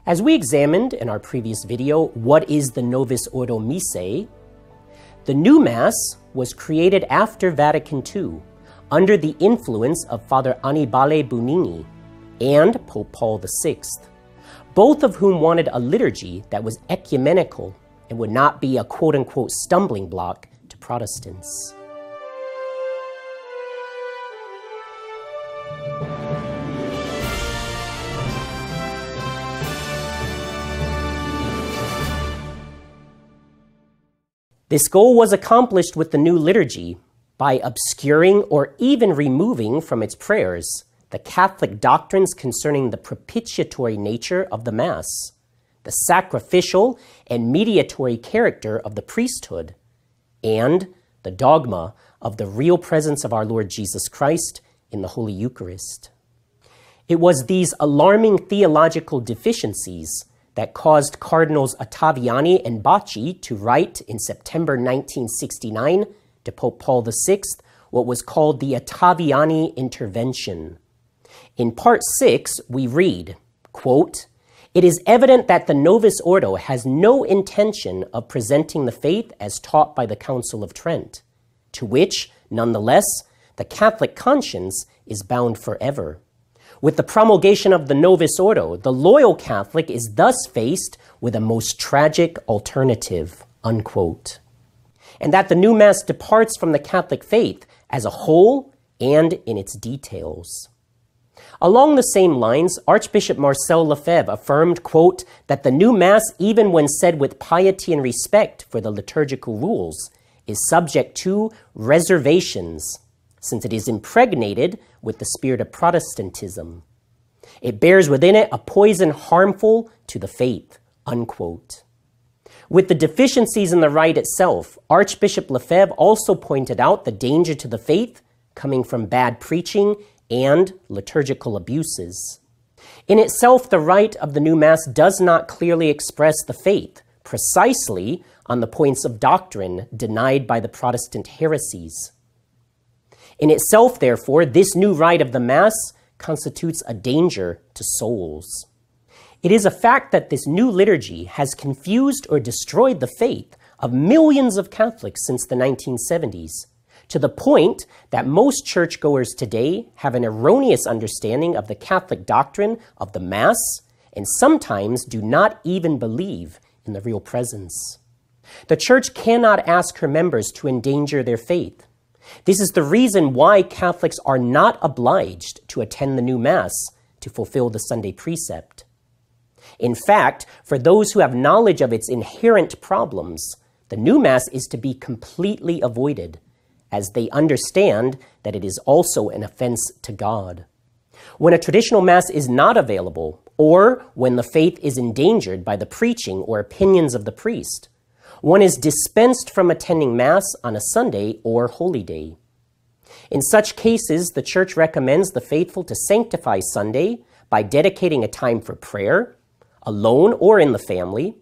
As we examined in our previous video, what is the Novus Ordo Missae? The new Mass was created after Vatican II, under the influence of Father Annibale Bugnini and Pope Paul VI, both of whom wanted a liturgy that was ecumenical and would not be a quote-unquote stumbling block to Protestants. This goal was accomplished with the new liturgy by obscuring or even removing from its prayers the Catholic doctrines concerning the propitiatory nature of the Mass, the sacrificial and mediatory character of the priesthood, and the dogma of the real presence of our Lord Jesus Christ in the Holy Eucharist. It was these alarming theological deficiencies that caused Cardinals Ottaviani and Bacci to write in September 1969 to Pope Paul VI what was called the Ottaviani Intervention. In Part 6, we read, quote, "It is evident that the Novus Ordo has no intention of presenting the faith as taught by the Council of Trent, to which, nonetheless, the Catholic conscience is bound forever. With the promulgation of the Novus Ordo, the loyal Catholic is thus faced with a most tragic alternative," unquote. And that the new Mass departs from the Catholic faith as a whole and in its details. Along the same lines, Archbishop Marcel Lefebvre affirmed, quote, that the new Mass, even when said with piety and respect for the liturgical rules, is subject to reservations, since it is impregnated with the spirit of Protestantism. It bears within it a poison harmful to the faith, unquote. With the deficiencies in the rite itself, Archbishop Lefebvre also pointed out the danger to the faith coming from bad preaching and liturgical abuses. In itself, the rite of the new Mass does not clearly express the faith precisely on the points of doctrine denied by the Protestant heresies. In itself, therefore, this new rite of the Mass constitutes a danger to souls. It is a fact that this new liturgy has confused or destroyed the faith of millions of Catholics since the 1970s, to the point that most churchgoers today have an erroneous understanding of the Catholic doctrine of the Mass and sometimes do not even believe in the real presence. The Church cannot ask her members to endanger their faith. This is the reason why Catholics are not obliged to attend the new Mass to fulfill the Sunday precept. In fact, for those who have knowledge of its inherent problems, the new Mass is to be completely avoided, as they understand that it is also an offense to God. When a traditional Mass is not available, or when the faith is endangered by the preaching or opinions of the priest, one is dispensed from attending Mass on a Sunday or holy day. In such cases, the Church recommends the faithful to sanctify Sunday by dedicating a time for prayer, alone or in the family.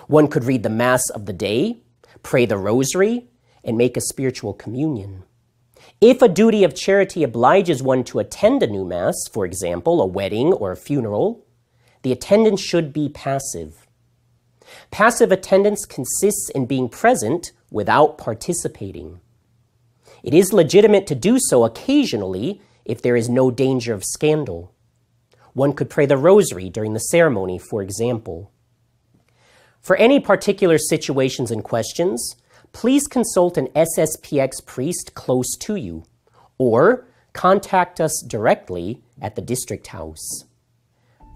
One could read the Mass of the day, pray the Rosary, and make a spiritual communion. If a duty of charity obliges one to attend a new Mass, for example, a wedding or a funeral, the attendance should be passive. Passive attendance consists in being present without participating. It is legitimate to do so occasionally if there is no danger of scandal. One could pray the Rosary during the ceremony, for example. For any particular situations and questions, please consult an FSSPX priest close to you, or contact us directly at the District House.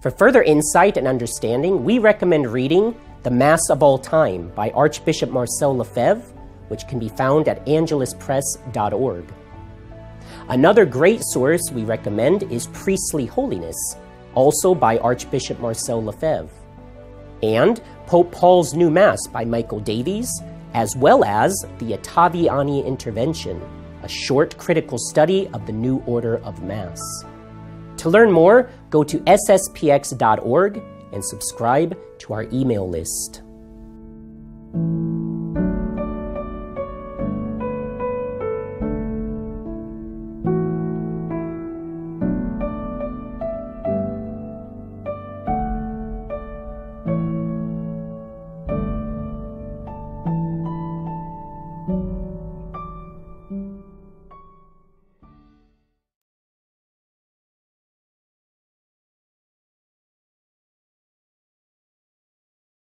For further insight and understanding, we recommend reading The Mass of All Time by Archbishop Marcel Lefebvre, which can be found at angeluspress.org. Another great source we recommend is Priestly Holiness, also by Archbishop Marcel Lefebvre, and Pope Paul's New Mass by Michael Davies, as well as the Ottaviani Intervention, a short critical study of the new order of Mass. To learn more, go to sspx.org and subscribe to our email list.